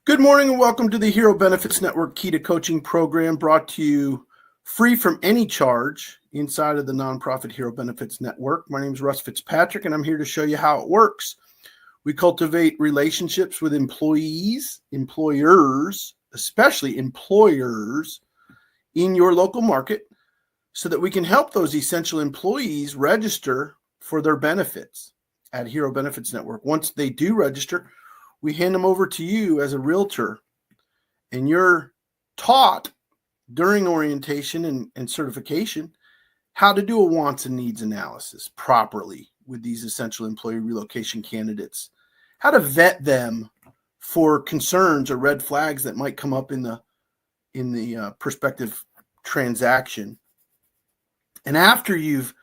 Good morning and welcome to the Hero Benefits Network Key to Coaching program, brought to you free from any charge inside of the nonprofit Hero Benefits Network. My name is Russ Fitzpatrick and I'm here to show you how it works. We cultivate relationships with employees, employers, especially employers in your local market, so that we can help those essential employees register for their benefits at Hero Benefits Network. Once they do register, we hand them over to you as a realtor, and you're taught during orientation and certification how to do a wants and needs analysis properly with these essential employee relocation candidates, how to vet them for concerns or red flags that might come up in the prospective transaction. And after you've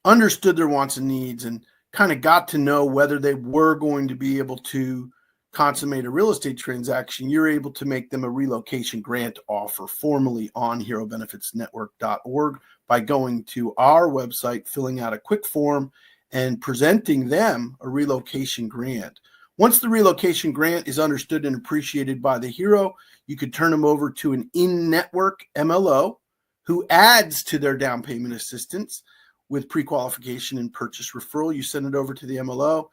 understood their wants and needs and kind of got to know whether they were going to be able to consummate a real estate transaction, you're able to make them a relocation grant offer formally on herobenefitsnetwork.org by going to our website, filling out a quick form, and presenting them a relocation grant. Once the relocation grant is understood and appreciated by the hero, you could turn them over to an in-network MLO who adds to their down payment assistance with pre-qualification and purchase referral. You send it over to the MLO,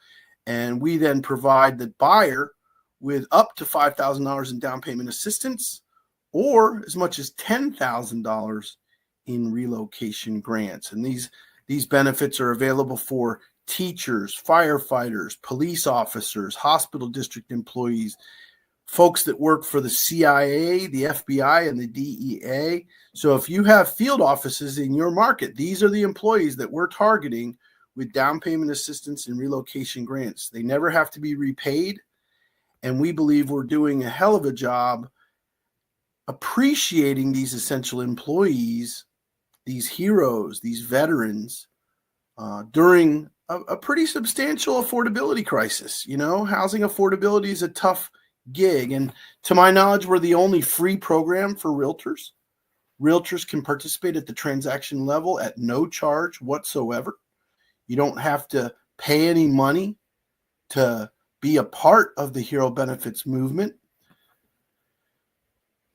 and we then provide the buyer with up to $5,000 in down payment assistance or as much as $10,000 in relocation grants. And these benefits are available for teachers, firefighters, police officers, hospital district employees, folks that work for the CIA, the FBI, and the DEA. So if you have field offices in your market, these are the employees that we're targeting with down payment assistance and relocation grants. They never have to be repaid, and we believe we're doing a hell of a job appreciating these essential employees, these heroes, these veterans, during a pretty substantial affordability crisis. You know, housing affordability is a tough gig, and to my knowledge, we're the only free program for realtors. Realtors can participate at the transaction level at no charge whatsoever. You don't have to pay any money to be a part of the Hero Benefits movement.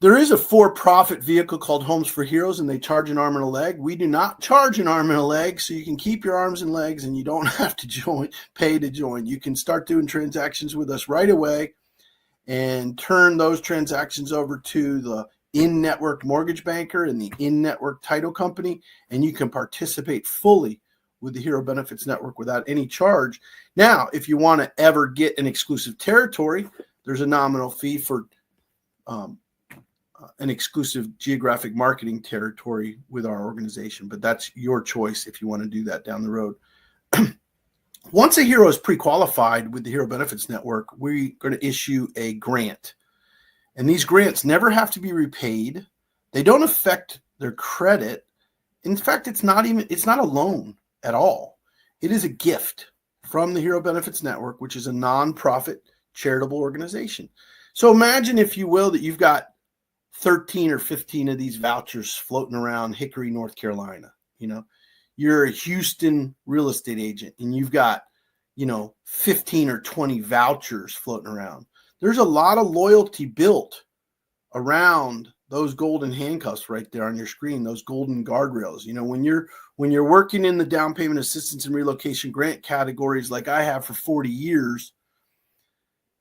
There is a for-profit vehicle called Homes for Heroes, and they charge an arm and a leg. We do not charge an arm and a leg, so you can keep your arms and legs, and you don't have to pay to join. You can start doing transactions with us right away and turn those transactions over to the in-network mortgage banker and the in-network title company, and you can participate fully with the Hero Benefits Network without any charge. Now, if you want to ever get an exclusive territory, there's a nominal fee for an exclusive geographic marketing territory with our organization, but that's your choice if you want to do that down the road. Once a hero is pre-qualified with the Hero Benefits Network, we're going to issue a grant. And these grants never have to be repaid. They don't affect their credit. In fact, it's not a loan at all. It is a gift from the Hero Benefits Network, which is a nonprofit charitable organization. So imagine, if you will, that you've got 13 or 15 of these vouchers floating around Hickory, North Carolina. You know, you're a Houston real estate agent and you've got, 15 or 20 vouchers floating around. There's a lot of loyalty built around those golden handcuffs right there on your screen, those golden guardrails. When you're working in the down payment assistance and relocation grant categories like I have for 40 years,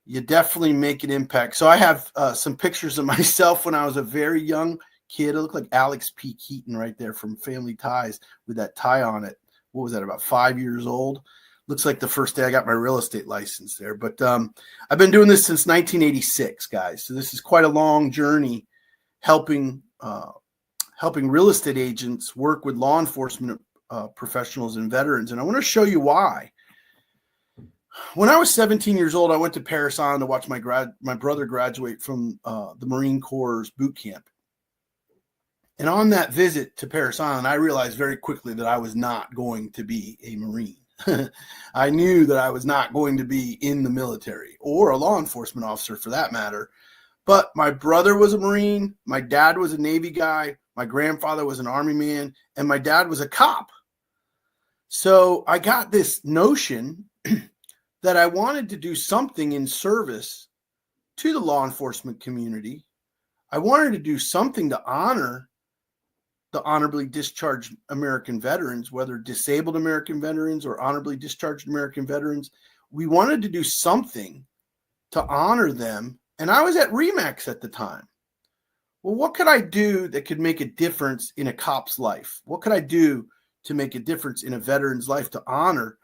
you definitely make an impact. So I have some pictures of myself when I was a very young kid. I look like Alex P. Keaton right there from Family Ties with that tie on it. What was that, about 5 years old? Looks like the first day I got my real estate license there. But I've been doing this since 1986, guys. So this is quite a long journey helping real estate agents work with law enforcement professionals and veterans. And I want to show you why. When I was 17 years old, I went to Paris Island to watch my brother graduate from the Marine Corps boot camp. And on that visit to Paris Island, I realized very quickly that I was not going to be a Marine. I knew that I was not going to be in the military or a law enforcement officer for that matter. But my brother was a Marine. My dad was a Navy guy. My grandfather was an Army man. And my dad was a cop. So I got this notion that I wanted to do something in service to the law enforcement community. I wanted to do something to honor the honorably discharged American veterans, whether disabled American veterans or honorably discharged American veterans. We wanted to do something to honor them. And I was at RE/MAX at the time. Well, what could I do that could make a difference in a cop's life? What could I do to make a difference in a veteran's life to honor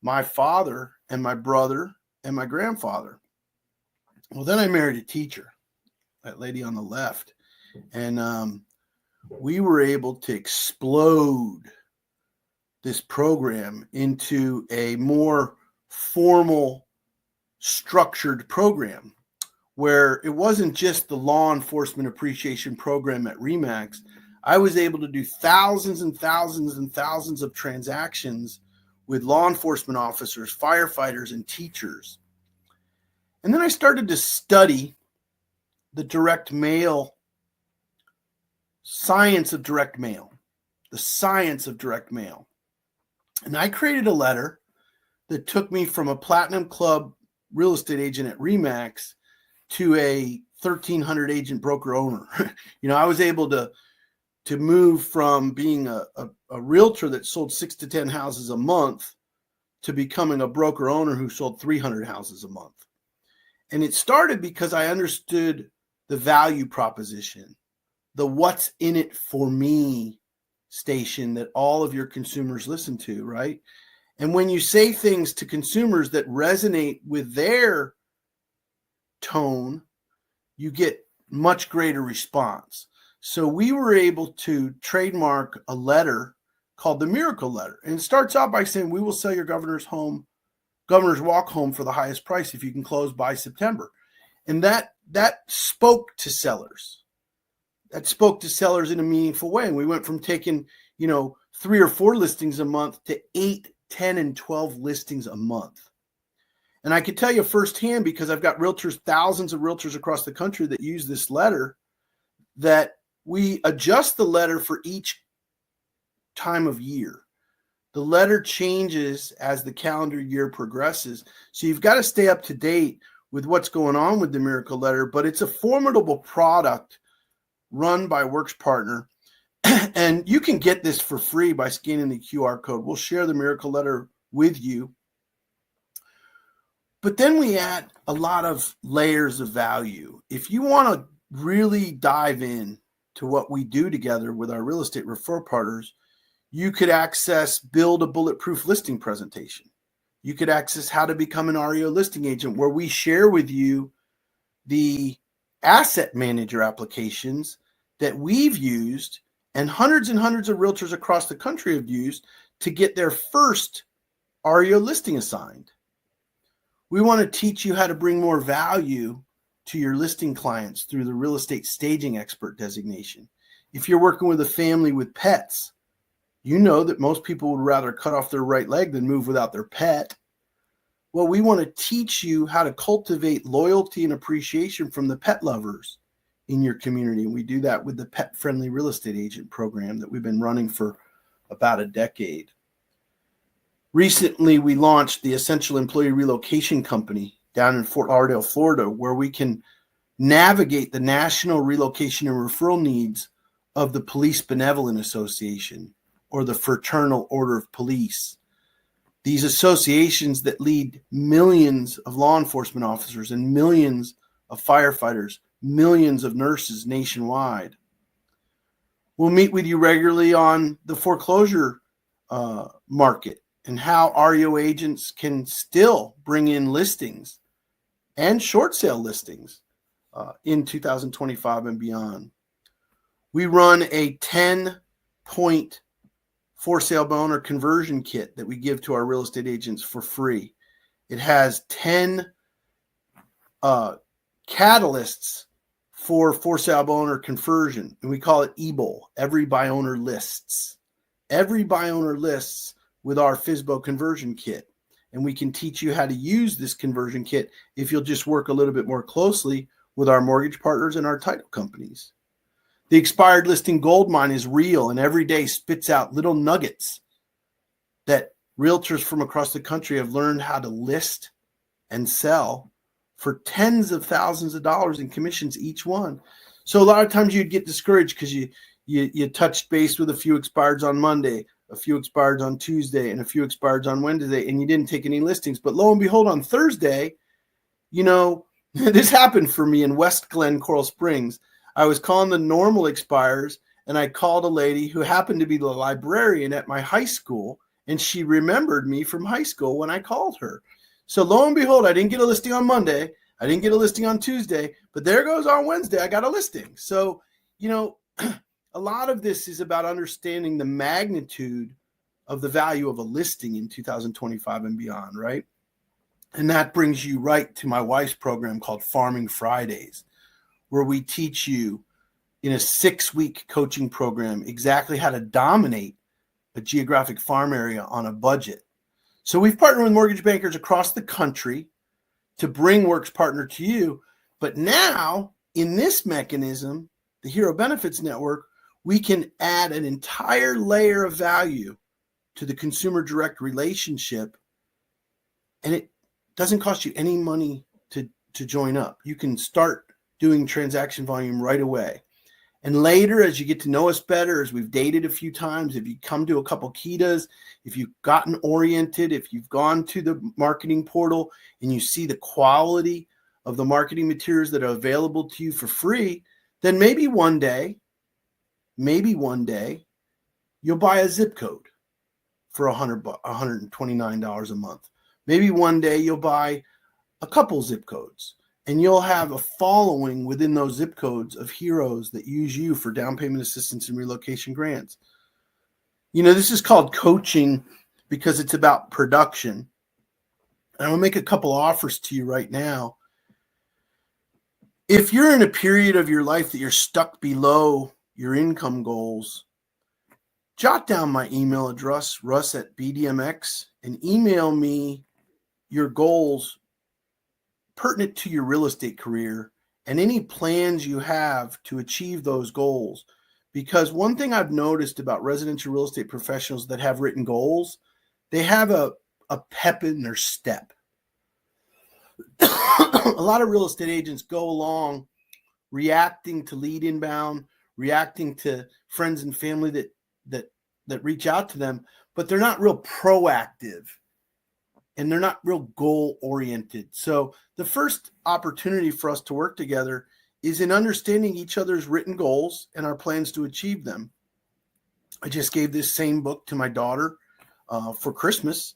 my father and my brother and my grandfather? Well, then I married a teacher, that lady on the left. And we were able to explode this program into a more formal, structured program where it wasn't just the law enforcement appreciation program at RE/MAX. I was able to do thousands and thousands and thousands of transactions with law enforcement officers, firefighters, and teachers. And then I started to study the direct mail, science of direct mail, the science of direct mail. And I created a letter that took me from a Platinum Club real estate agent at RE/MAX to a 1,300 agent broker owner. I was able to move from being a realtor that sold 6 to 10 houses a month to becoming a broker owner who sold 300 houses a month. And it started because I understood the value proposition, the what's in it for me station that all of your consumers listen to, right? And when you say things to consumers that resonate with their tone, you get much greater response. So we were able to trademark a letter called the Miracle Letter. And it starts out by saying, we will sell your governor's walk home for the highest price if you can close by September. And that spoke to sellers. That spoke to sellers in a meaningful way. And we went from taking, 3 or 4 listings a month to 8, 10, and 12 listings a month. And I can tell you firsthand, because I've got realtors, thousands of realtors across the country that use this letter, that we adjust the letter for each time of year. The letter changes as the calendar year progresses. So you've got to stay up to date with what's going on with the Miracle Letter, but it's a formidable product run by Works Partner. And you can get this for free by scanning the QR code. We'll share the Miracle Letter with you. But then we add a lot of layers of value. If you want to really dive in to what we do together with our real estate referral partners, you could access Build a Bulletproof Listing presentation. You could access How to Become an REO Listing Agent, where we share with you the asset manager applications that we've used and hundreds of realtors across the country have used to get their first REO listing assigned. We want to teach you how to bring more value to your listing clients through the real estate staging expert designation. If you're working with a family with pets, you know that most people would rather cut off their right leg than move without their pet. Well, we want to teach you how to cultivate loyalty and appreciation from the pet lovers in your community. And we do that with the Pet Friendly Real Estate Agent program that we've been running for about a decade. Recently, we launched the Essential Employee Relocation Company down in Fort Lauderdale, Florida, where we can navigate the national relocation and referral needs of the Police Benevolent Association or the Fraternal Order of Police. These associations that lead millions of law enforcement officers and millions of firefighters, millions of nurses nationwide. We'll meet with you regularly on the foreclosure market and how REO agents can still bring in listings and short sale listings in 2025 and beyond. We run a 10-point for sale by owner conversion kit that we give to our real estate agents for free. It has 10 catalysts for sale by owner conversion, and we call it EBOL, every buy owner lists. Every buy owner lists with our FSBO conversion kit. And we can teach you how to use this conversion kit if you'll just work a little bit more closely with our mortgage partners and our title companies. The expired listing gold mine is real and every day spits out little nuggets that realtors from across the country have learned how to list and sell for tens of thousands of dollars in commissions each one. So a lot of times you'd get discouraged because you touched base with a few expireds on Monday, a few expireds on Tuesday, and a few expireds on Wednesday, and you didn't take any listings. But lo and behold, on Thursday, this happened for me in West Glen, Coral Springs. I was calling the normal expires, and I called a lady who happened to be the librarian at my high school, and she remembered me from high school when I called her. So lo and behold, I didn't get a listing on Monday. I didn't get a listing on Tuesday, but there goes on Wednesday, I got a listing. So, a lot of this is about understanding the magnitude of the value of a listing in 2025 and beyond, right? And that brings you right to my wife's program called Farming Fridays, where we teach you in a 6-week coaching program exactly how to dominate a geographic farm area on a budget. So we've partnered with mortgage bankers across the country to bring Works Partner to you. But now in this mechanism, the Hero Benefits Network, we can add an entire layer of value to the consumer direct relationship. And it doesn't cost you any money to join up. You can start doing transaction volume right away. And later, as you get to know us better, as we've dated a few times, if you come to a couple Kitas, if you've gotten oriented, if you've gone to the marketing portal and you see the quality of the marketing materials that are available to you for free, then maybe one day, you'll buy a zip code for $129 a month. Maybe one day you'll buy a couple zip codes. And you'll have a following within those zip codes of heroes that use you for down payment assistance and relocation grants. This is called coaching because it's about production. And I'm going to make a couple offers to you right now. If you're in a period of your life that you're stuck below your income goals, jot down my email address, russ@bdmx, and email me your goals pertinent to your real estate career and any plans you have to achieve those goals. Because one thing I've noticed about residential real estate professionals that have written goals, they have a pep in their step. A lot of real estate agents go along reacting to lead inbound, reacting to friends and family that reach out to them, but they're not real proactive. And they're not real goal oriented. So the first opportunity for us to work together is in understanding each other's written goals and our plans to achieve them. I just gave this same book to my daughter for Christmas.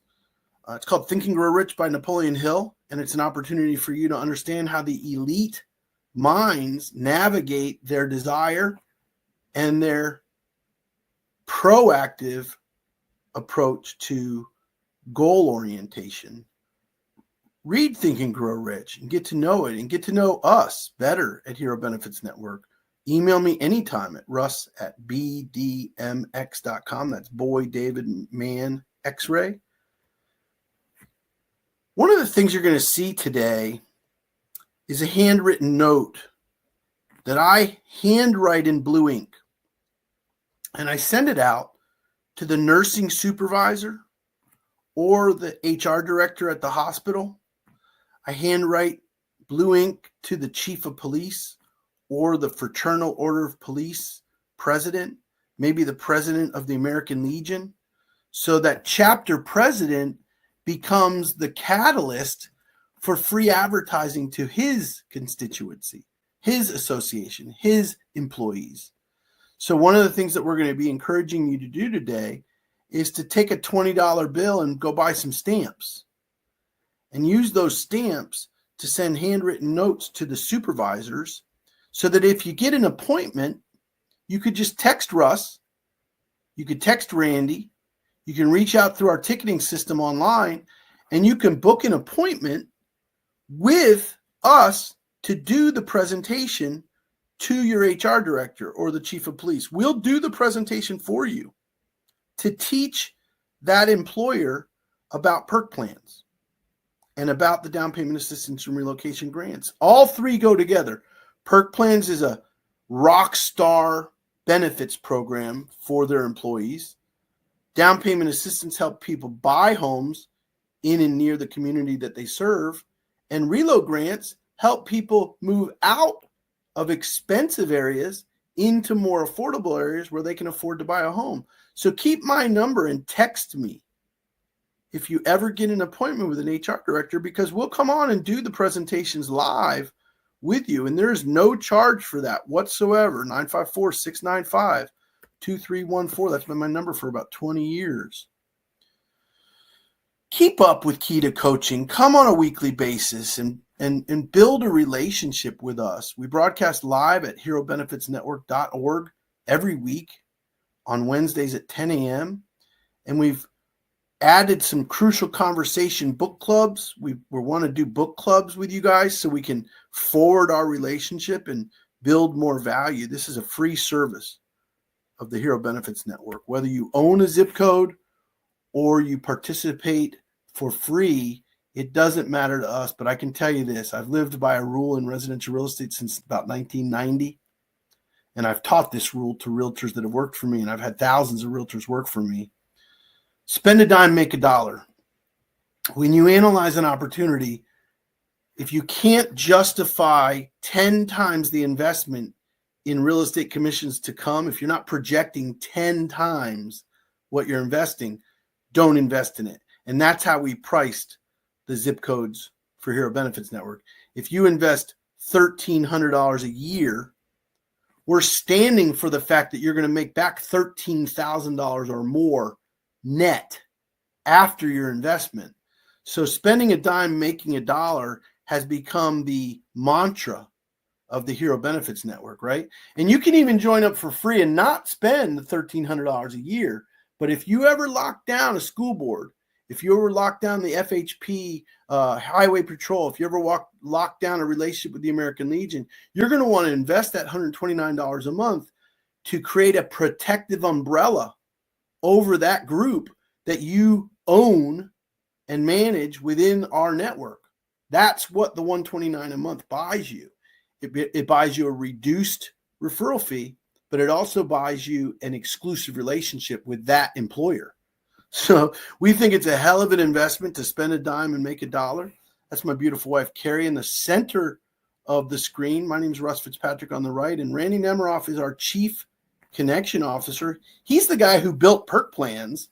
It's called Think and Grow Rich by Napoleon Hill. And it's an opportunity for you to understand how the elite minds navigate their desire and their proactive approach to goal orientation. Read Think and Grow Rich and get to know it and get to know us better at Hero Benefits Network. Email me anytime at russ@bdmx.com. That's boy, David, man, X-ray. One of the things you're going to see today is a handwritten note that I handwrite in blue ink. And I send it out to the nursing supervisor or the HR director at the hospital. I handwrite blue ink to the chief of police or the Fraternal Order of Police president, maybe the president of the American Legion. So that chapter president becomes the catalyst for free advertising to his constituency, his association, his employees. So one of the things that we're going to be encouraging you to do today is to take a $20 bill and go buy some stamps and use those stamps to send handwritten notes to the supervisors so that if you get an appointment, you could just text Russ, you could text Randy, you can reach out through our ticketing system online, and you can book an appointment with us to do the presentation to your HR director or the chief of police. We'll do the presentation for you to teach that employer about perk plans and about the down payment assistance and relocation grants. All three go together. Perk plans is a rock star benefits program for their employees. Down payment assistance help people buy homes in and near the community that they serve. And reload grants help people move out of expensive areas into more affordable areas where they can afford to buy a home. So keep my number and text me if you ever get an appointment with an HR director, because we'll come on and do the presentations live with you. And there's no charge for that whatsoever. 954-695-2314. That's been my number for about 20 years. Keep up with Key to Coaching. Come on a weekly basis and build a relationship with us. We broadcast live at herobenefitsnetwork.org every week on Wednesdays at 10 a.m. And we've added some crucial conversation book clubs. We want to do book clubs with you guys so we can forward our relationship and build more value. This is a free service of the Hero Benefits Network. Whether you own a zip code or you participate for free, it doesn't matter to us. But I can tell you this, I've lived by a rule in residential real estate since about 1990. And I've taught this rule to realtors that have worked for me, and I've had thousands of realtors work for me. Spend a dime, make a dollar. When you analyze an opportunity, if you can't justify 10 times the investment in real estate commissions to come, if you're not projecting 10 times what you're investing, don't invest in it. And that's how we priced the zip codes for Hero Benefits Network. If you invest $1,300 a year, we're standing for the fact that you're going to make back $13,000 or more net after your investment. So spending a dime, making a dollar has become the mantra of the Hero Benefits Network, right? And you can even join up for free and not spend the $1,300 a year. But if you ever lock down a school board, if you ever lock down the FHP, Highway Patrol, if you ever lock down a relationship with the American Legion, you're going to want to invest that $129 a month to create a protective umbrella over that group that you own and manage within our network. That's what the $129 a month buys you. It buys you a reduced referral fee, but it also buys you an exclusive relationship with that employer. So we think it's a hell of an investment to spend a dime and make a dollar. That's my beautiful wife, Carrie, in the center of the screen. My name is Russ Fitzpatrick on the right, and Randy Nemiroff is our Chief Connection Officer. He's the guy who built Perk Plans,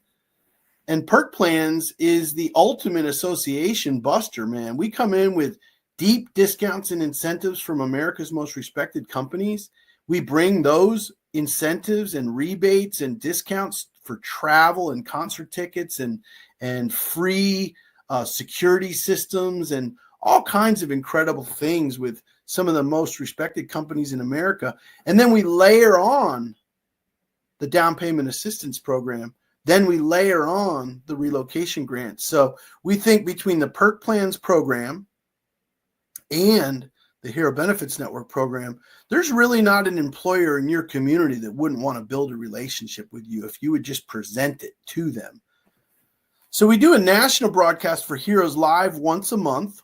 and Perk Plans is the ultimate association buster, man. We come in with deep discounts and incentives from America's most respected companies. We bring those incentives and rebates and discounts for travel and concert tickets and free security systems and all kinds of incredible things with some of the most respected companies in America. And then we layer on the down payment assistance program. Then we layer on the relocation grant. So we think between the Perk Plans program and the Hero Benefits Network program, there's really not an employer in your community that wouldn't want to build a relationship with you if you would just present it to them. So we do a national broadcast for Heroes Live once a month,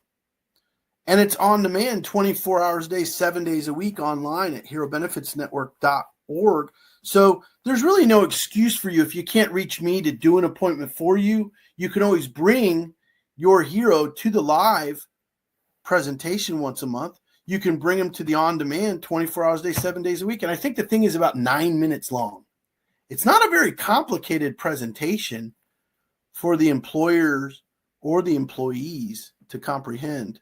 and it's on demand 24 hours a day, 7 days a week online at herobenefitsnetwork.org. So there's really no excuse for you if you can't reach me to do an appointment for you. You can always bring your hero to the live presentation once a month. You can bring them to the on-demand 24 hours a day, 7 days a week. And I think the thing is about 9 minutes long. It's not a very complicated presentation for the employers or the employees to comprehend.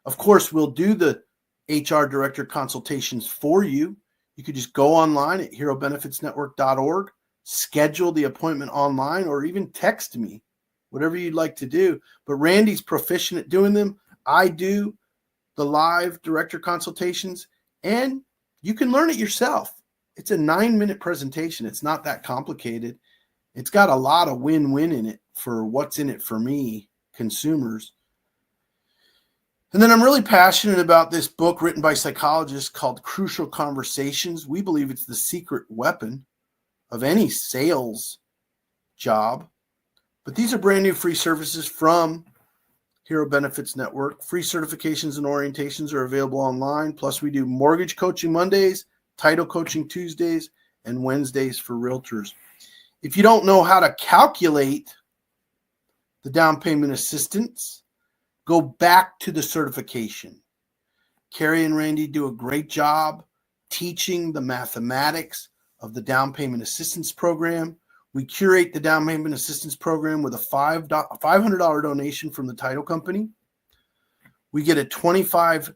Of course, we'll do the HR director consultations for you. You could just go online at herobenefitsnetwork.org, schedule the appointment online, or even text me, whatever you'd like to do. But Randy's proficient at doing them. I do the live director consultations, and you can learn it yourself. It's a 9-minute presentation. It's not that complicated. It's got a lot of win-win in it for what's in it for me, consumers. And then I'm really passionate about this book written by psychologists called Crucial Conversations. We believe it's the secret weapon of any sales job. But these are brand new free services from Hero Benefits Network. Free certifications and orientations are available online. Plus, we do mortgage coaching Mondays, title coaching Tuesdays, and Wednesdays for realtors. If you don't know how to calculate the down payment assistance, go back to the certification. Carrie and Randy do a great job teaching the mathematics of the down payment assistance program. We curate the down payment assistance program with a $500 donation from the title company. We get a 25%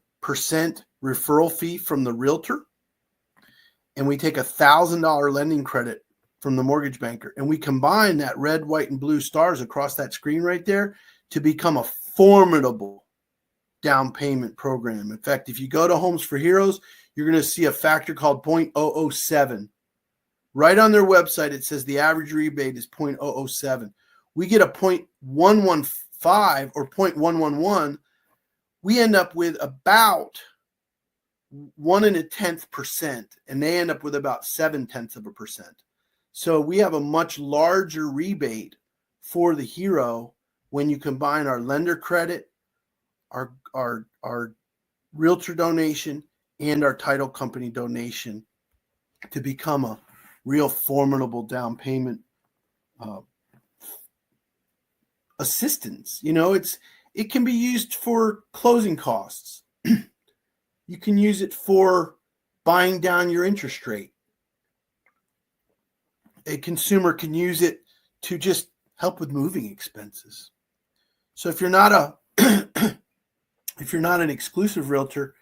referral fee from the realtor. And we take a $1,000 lending credit from the mortgage banker. And we combine that red, white, and blue stars across that screen right there to become a formidable down payment program. In fact, if you go to Homes for Heroes, you're going to see a factor called 0.007. Right on their website, it says the average rebate is 0.007. We get a 0.115 or 0.111. We end up with about 1.1%, and they end up with about 0.7%. So we have a much larger rebate for the hero when you combine our lender credit, our realtor donation, and our title company donation to become a real formidable down payment assistance. You know, it can be used for closing costs. You can use it for buying down your interest rate. A consumer can use it to just help with moving expenses. So if you're not an exclusive realtor,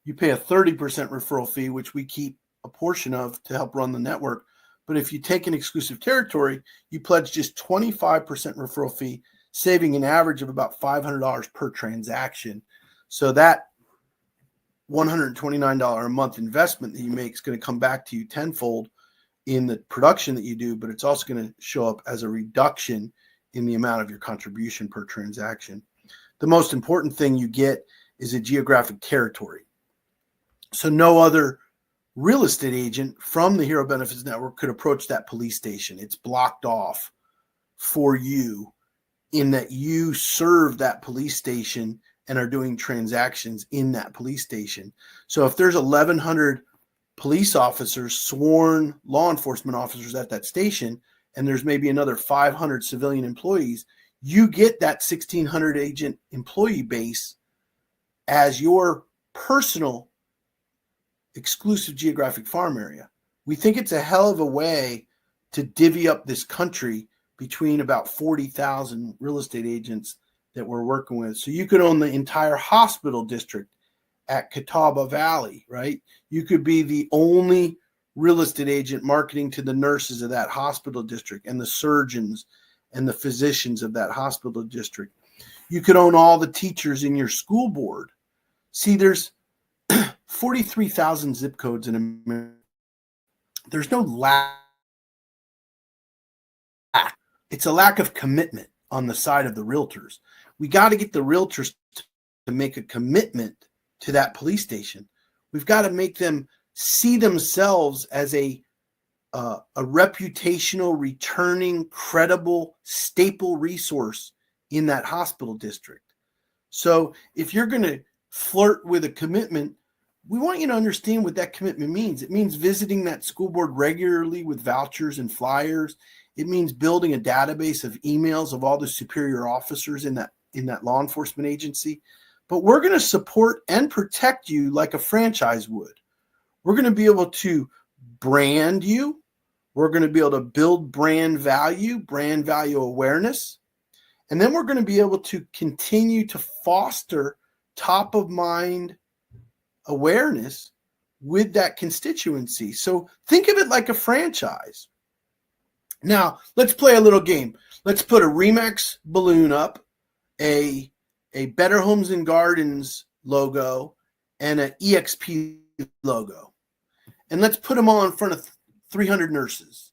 you pay a 30% referral fee, which we keep a portion of to help run the network. But if you take an exclusive territory, you pledge just 25% referral fee, saving an average of about $500 per transaction. So that $129 a month investment that you make is going to come back to you tenfold in the production that you do, but it's also going to show up as a reduction in the amount of your contribution per transaction. The most important thing you get is a geographic territory. So no other real estate agent from the Hero Benefits Network could approach that police station. It's blocked off for you in that you serve that police station and are doing transactions in that police station. So if there's 1,100 police officers, sworn law enforcement officers at that station, and there's maybe another 500 civilian employees, you get that 1,600 agent employee base as your personal exclusive geographic farm area. We think it's a hell of a way to divvy up this country between about 40,000 real estate agents that we're working with. So you could own the entire hospital district at Catawba Valley, right? You could be the only real estate agent marketing to the nurses of that hospital district and the surgeons and the physicians of that hospital district. You could own all the teachers in your school board. See, there's 43,000 zip codes in America. There's no lack. It's a lack of commitment on the side of the realtors. We got to get the realtors to make a commitment to that police station. We've got to make them see themselves as a reputational, returning, credible, staple resource in that hospital district. So if you're going to flirt with a commitment, we want you to understand what that commitment means. It means visiting that school board regularly with vouchers and flyers. It means building a database of emails of all the superior officers in that law enforcement agency. But we're going to support and protect you like a franchise would. We're going to be able to brand you. We're going to be able to build brand value awareness. And then we're going to be able to continue to foster top of mind awareness with that constituency. So think of it like a franchise. Now, let's play a little game. Let's put a RE/MAX balloon up, a Better Homes and Gardens logo, and an EXP logo. And let's put them all in front of 300 nurses.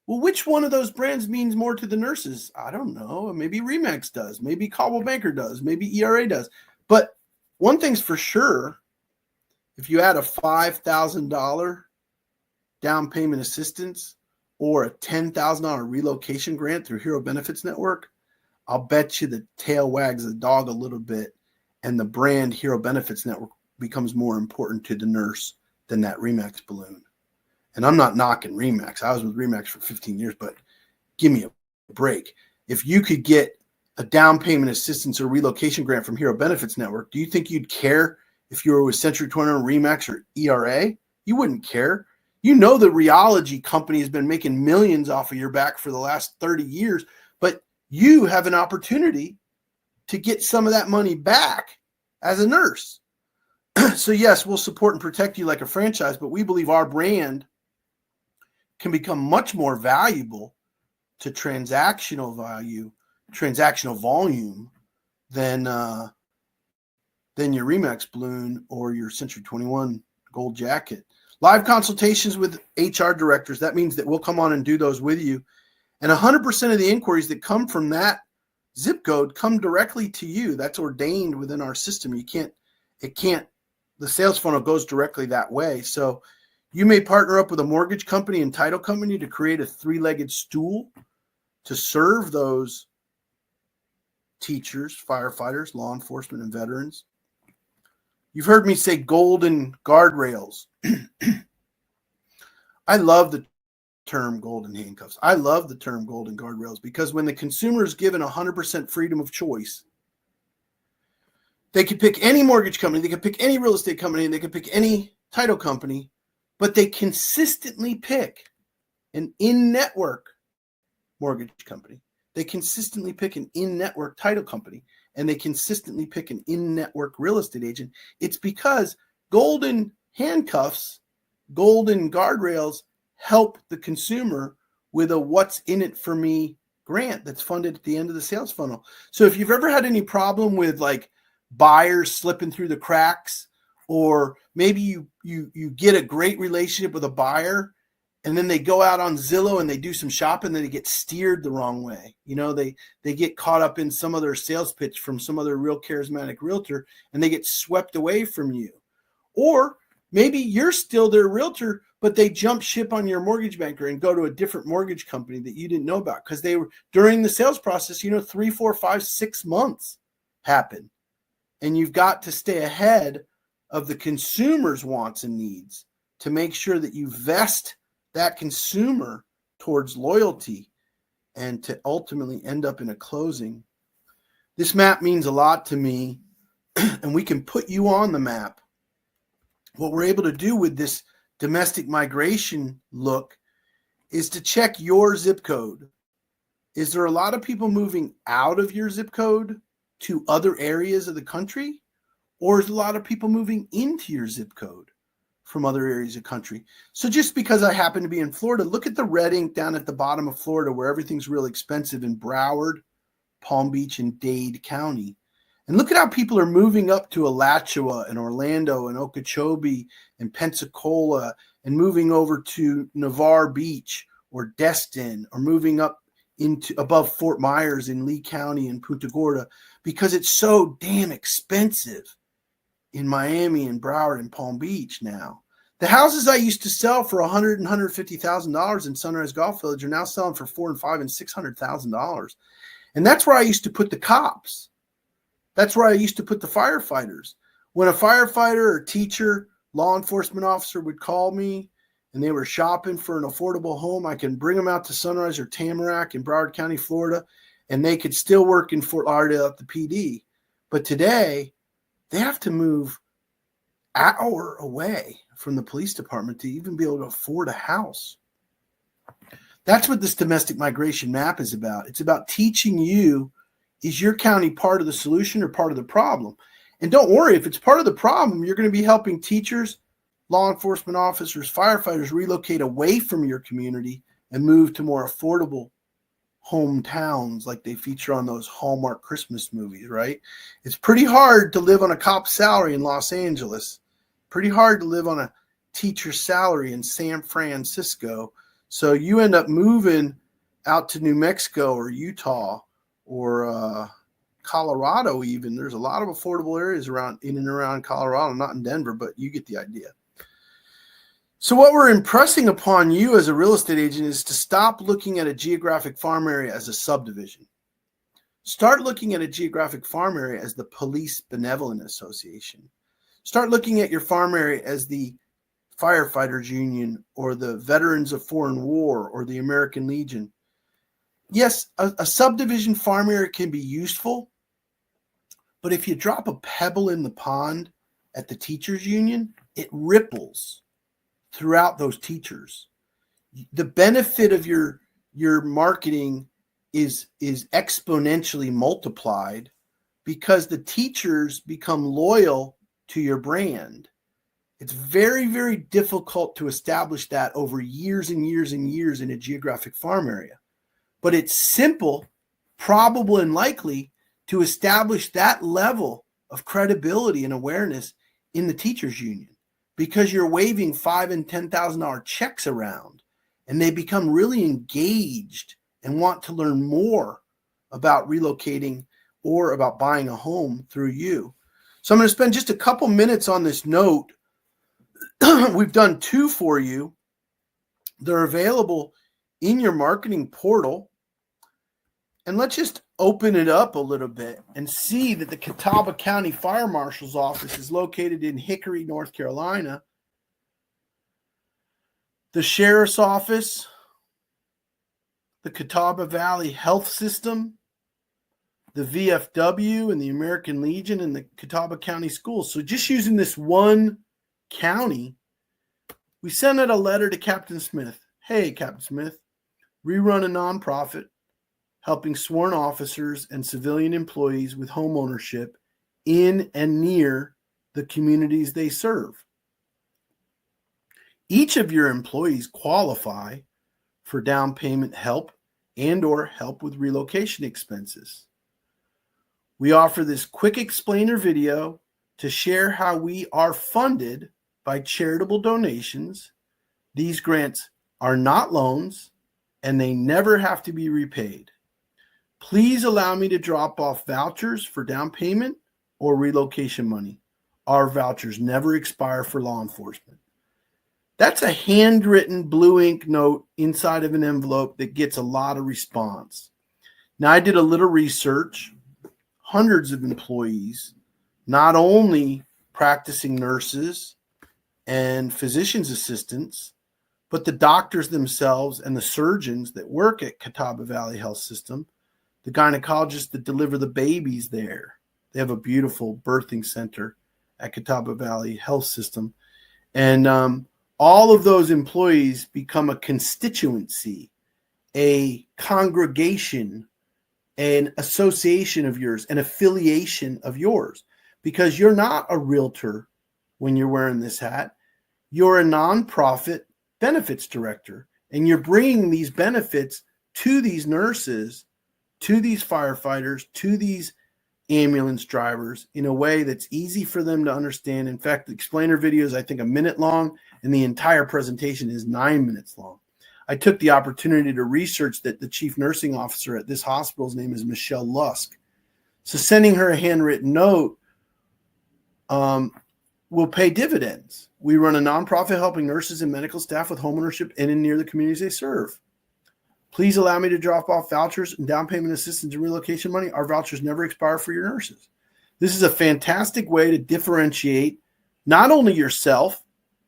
Well, which one of those brands means more to the nurses? I don't know. Maybe RE/MAX does. Maybe Coldwell Banker does. Maybe ERA does. But one thing's for sure, if you add a $5,000 down payment assistance or a $10,000 relocation grant through Hero Benefits Network, I'll bet you the tail wags the dog a little bit, and the brand Hero Benefits Network becomes more important to the nurse than that RE/MAX balloon. And I'm not knocking RE/MAX. I was with RE/MAX for 15 years, but give me a break. If you could get a down payment assistance or relocation grant from Hero Benefits Network, do you think you'd care if you were with Century 21, Remax, or ERA? You wouldn't care. You know the Rheology company has been making millions off of your back for the last 30 years, but you have an opportunity to get some of that money back as a nurse. So yes, we'll support and protect you like a franchise, but we believe our brand can become much more valuable to transactional volume than your Remax balloon or your Century 21 gold jacket. Live consultations with HR directors. That means that we'll come on and do those with you. And 100% of the inquiries that come from that zip code come directly to you. That's ordained within our system. The sales funnel goes directly that way. So you may partner up with a mortgage company and title company to create a three-legged stool to serve those teachers, firefighters, law enforcement, and veterans. You've heard me say golden guardrails. I love the term golden handcuffs. I love the term golden guardrails because when the consumer is given 100% freedom of choice, they can pick any mortgage company, they can pick any real estate company, and they can pick any title company, but they consistently pick an in-network mortgage company. They consistently pick an in-network title company, and they consistently pick an in-network real estate agent. It's because golden handcuffs, golden guardrails help the consumer with a what's in it for me grant that's funded at the end of the sales funnel. So if you've ever had any problem with like buyers slipping through the cracks, or maybe you get a great relationship with a buyer and then they go out on Zillow and they do some shopping, then they get steered the wrong way. You know, they get caught up in some other sales pitch from some other real charismatic realtor and they get swept away from you. Or maybe you're still their realtor, but they jump ship on your mortgage banker and go to a different mortgage company that you didn't know about because they were during the sales process, 3, 4, 5, 6 months happen. And you've got to stay ahead of the consumer's wants and needs to make sure that you vest that consumer towards loyalty and to ultimately end up in a closing. This map means a lot to me, and we can put you on the map. What we're able to do with this domestic migration look is to check your zip code. Is there a lot of people moving out of your zip code to other areas of the country? Or is a lot of people moving into your zip code from other areas of the country? So just because I happen to be in Florida, look at the red ink down at the bottom of Florida where everything's real expensive in Broward, Palm Beach, and Dade County. And look at how people are moving up to Alachua and Orlando and Okeechobee and Pensacola and moving over to Navarre Beach or Destin or moving up into above Fort Myers in Lee County and Punta Gorda because it's so damn expensive in Miami and Broward and Palm Beach now. The houses I used to sell for $100,000 and $150,000 in Sunrise Golf Village are now selling for $400,000 and $500,000 and $600,000. And that's where I used to put the cops. That's where I used to put the firefighters. When a firefighter or teacher, law enforcement officer would call me and they were shopping for an affordable home, I can bring them out to Sunrise or Tamarack in Broward County, Florida, and they could still work in Fort Lauderdale at the PD. But today, they have to move an hour away from the police department to even be able to afford a house. That's what this domestic migration map is about. It's about teaching you, is your county part of the solution or part of the problem? And don't worry, if it's part of the problem, you're going to be helping teachers, law enforcement officers, firefighters relocate away from your community and move to more affordable hometowns like they feature on those Hallmark Christmas movies, right? It's pretty hard to live on a cop's salary in Los Angeles. Pretty hard to live on a teacher's salary in San Francisco. So you end up moving out to New Mexico or Utah or Colorado even. There's a lot of affordable areas around in and around Colorado, not in Denver, but you get the idea. So what we're impressing upon you as a real estate agent is to stop looking at a geographic farm area as a subdivision. Start looking at a geographic farm area as the Police Benevolent Association. Start looking at your farm area as the Firefighters Union or the Veterans of Foreign War or the American Legion. yes, a subdivision farm area can be useful, but if you drop a pebble in the pond at the teachers union, it ripples throughout those teachers. The benefit of your marketing is exponentially multiplied because the teachers become loyal to your brand. It's very, very difficult to establish that over years and years and years in a geographic farm area. But it's simple, probable, and likely to establish that level of credibility and awareness in the teachers union because you're waving $5,000 and $10,000 checks around, and they become really engaged and want to learn more about relocating or about buying a home through you. So I'm going to spend just a couple minutes on this note. We've done 2 for you. They're available in your marketing portal. And let's just open it up a little bit and see that the Catawba County Fire Marshal's office is located in Hickory, North Carolina. The Sheriff's Office, the Catawba Valley Health System, the VFW, and the American Legion, and the Catawba County Schools. So just using this one county, we sent out a letter to Captain Smith. Hey, Captain Smith, we run a nonprofit helping sworn officers and civilian employees with home ownership in and near the communities they serve. Each of your employees qualify for down payment help and or help with relocation expenses. We offer this quick explainer video to share how we are funded by charitable donations. These grants are not loans and they never have to be repaid. Please allow me to drop off vouchers for down payment or relocation money. Our vouchers never expire for law enforcement. That's a handwritten blue ink note inside of an envelope that gets a lot of response. Now, I did a little research. Hundreds of employees, not only practicing nurses and physician's assistants, but the doctors themselves and the surgeons that work at Catawba Valley Health System, the gynecologists that deliver the babies there. They have a beautiful birthing center at Catawba Valley Health System. And all of those employees become a constituency, a congregation, an association of yours, an affiliation of yours, because you're not a realtor when you're wearing this hat. You're a nonprofit benefits director, and you're bringing these benefits to these nurses, to these firefighters, to these ambulance drivers in a way that's easy for them to understand. In fact, the explainer video is, I think, 1 minute long, and the entire presentation is 9 minutes long. I took the opportunity to research that the chief nursing officer at this hospital's name is Michelle Lusk. So sending her a handwritten note will pay dividends. We run a nonprofit helping nurses and medical staff with homeownership in and near the communities they serve. Please allow me to drop off vouchers and down payment assistance and relocation money. Our vouchers never expire for your nurses. This is a fantastic way to differentiate not only yourself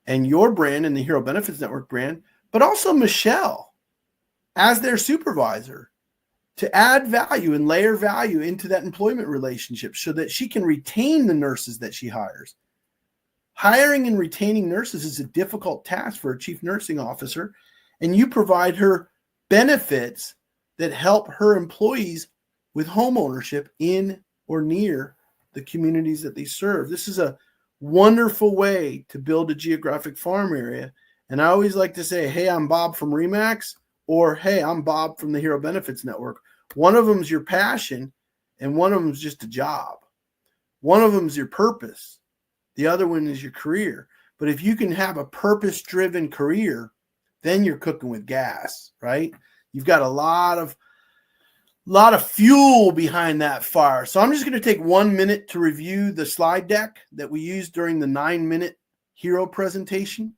and your brand and the Hero Benefits Network brand, but also Michelle as their supervisor to add value and layer value into that employment relationship so that she can retain the nurses that she hires. Hiring and retaining nurses is a difficult task for a chief nursing officer, and you provide her benefits that help her employees with home ownership in or near the communities that they serve. This is a wonderful way to build a geographic farm area. And I always like to say, hey, I'm Bob from RE/MAX, or hey, I'm Bob from the Hero Benefits Network. One of them is your passion, and one of them is just a job. One of them is your purpose. The other one is your career. But if you can have a purpose-driven career, then you're cooking with gas, right? You've got a lot of fuel behind that fire. So I'm just going to take 1 minute to review the slide deck that we used during the 9-minute Hero presentation,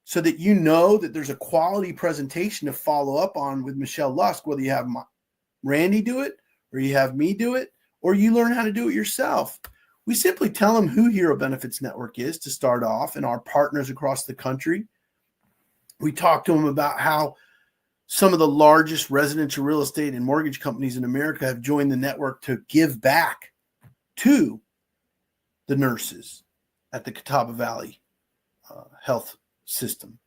so that you know that there's a quality presentation to follow up on with Michelle Lusk, whether you have Randy do it, or you have me do it, or you learn how to do it yourself. We simply tell them who Hero Benefits Network is to start off and our partners across the country. We talk to them about how Some of the largest residential real estate and mortgage companies in America have joined the network to give back to the nurses at the Catawba Valley health system.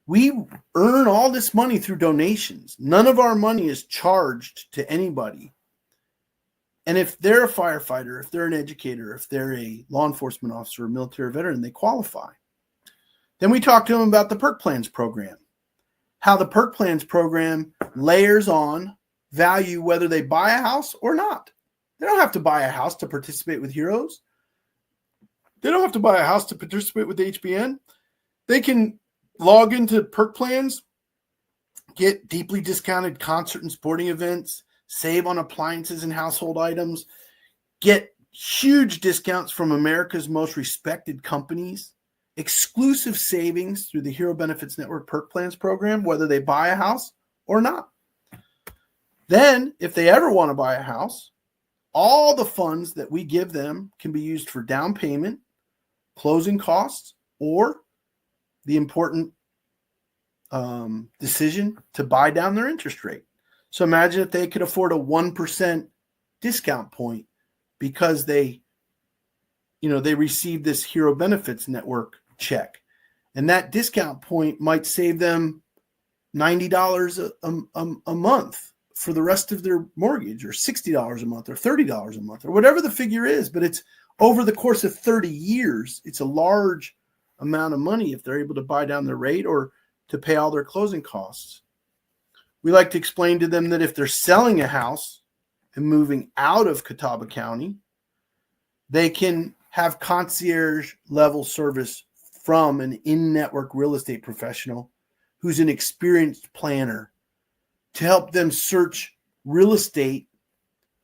We earn all this money through donations. None of our money is charged to anybody. And if they're a firefighter, if they're an educator, if they're a law enforcement officer, or military veteran, they qualify. Then we talk to them about the Perk Plans program, how the Perk Plans program layers on value whether they buy a house or not. They don't have to buy a house to participate with Heroes. They don't have to buy a house to participate with HBN. They can log into Perk Plans, get deeply discounted concert and sporting events, save on appliances and household items, get huge discounts from America's most respected companies, exclusive savings through the Hero Benefits Network Perk Plans program, whether they buy a house or not. Then, if they ever want to buy a house, all the funds that we give them can be used for down payment, closing costs, or the important decision to buy down their interest rate. So imagine if they could afford a 1% discount point because they received this Hero Benefits Network check. And that discount point might save them $90 a month for the rest of their mortgage, or $60 a month, or $30 a month, or whatever the figure is. But it's over the course of 30 years. It's a large amount of money if they're able to buy down their rate or to pay all their closing costs. We like to explain to them that if they're selling a house and moving out of Catawba County, they can have concierge level service from an in-network real estate professional who's an experienced planner to help them search real estate,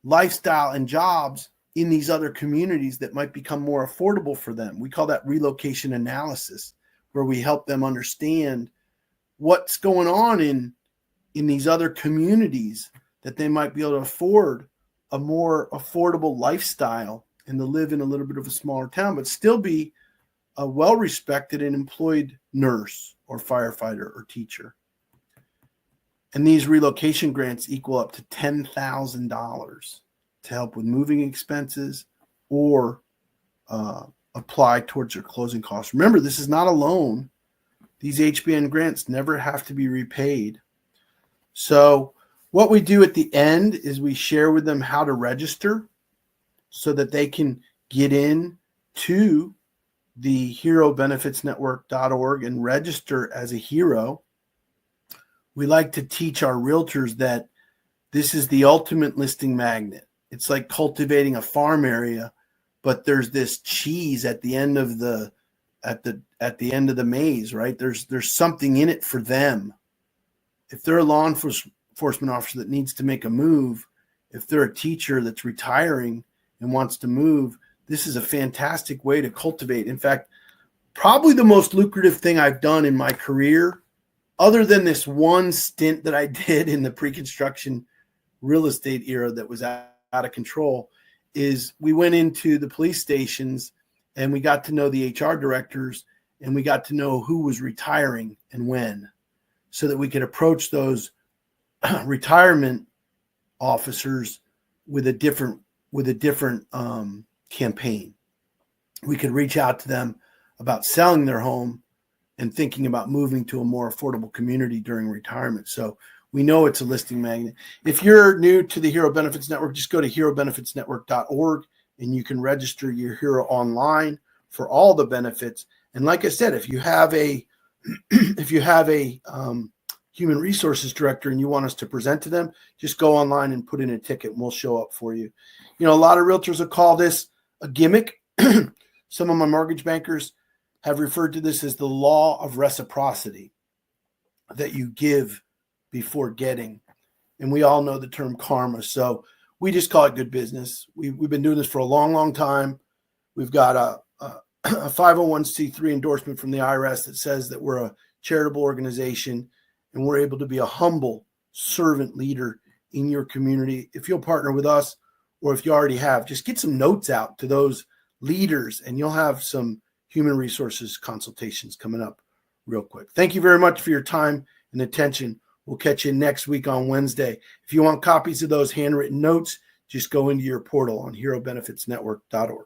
lifestyle, and jobs in these other communities that might become more affordable for them. We call that relocation analysis, where we help them understand what's going on in these other communities that they might be able to afford a more affordable lifestyle and to live in a little bit of a smaller town, but still be a well-respected and employed nurse or firefighter or teacher. And these relocation grants equal up to $10,000 to help with moving expenses or apply towards your closing costs. Remember, this is not a loan. These HBN grants never have to be repaid. So what we do at the end is we share with them how to register so that they can get in to the herobenefitsnetwork.org and register as a hero. We like to teach our realtors that this is the ultimate listing magnet. It's like cultivating a farm area, but there's this cheese at the end of the end of the maze, right? There's something in it for them. If they're a law enforcement officer that needs to make a move, if they're a teacher that's retiring and wants to move, this is a fantastic way to cultivate. In fact, probably the most lucrative thing I've done in my career, other than this one stint that I did in the pre-construction real estate era that was out of control, is we went into the police stations and we got to know the HR directors and we got to know who was retiring and when, so that we could approach those retirement officers with a different campaign. We could reach out to them about selling their home and thinking about moving to a more affordable community during retirement. So we know it's a listing magnet. If you're new to the Hero Benefits Network, just go to herobenefitsnetwork.org and you can register your hero online for all the benefits. And like I said, if you have a human resources director and you want us to present to them, just go online and put in a ticket and we'll show up for you. You know, a lot of realtors will call this a gimmick. Some of my mortgage bankers have referred to this as the law of reciprocity, that you give before getting. And we all know the term karma. So we just call it good business. We've been doing this for a long, long time. We've got a 501c3 endorsement from the IRS that says that we're a charitable organization and we're able to be a humble servant leader in your community. If you'll partner with us, or if you already have, just get some notes out to those leaders and you'll have some human resources consultations coming up real quick. Thank you very much for your time and attention. We'll catch you next week on Wednesday. If you want copies of those handwritten notes, just go into your portal on herobenefitsnetwork.org.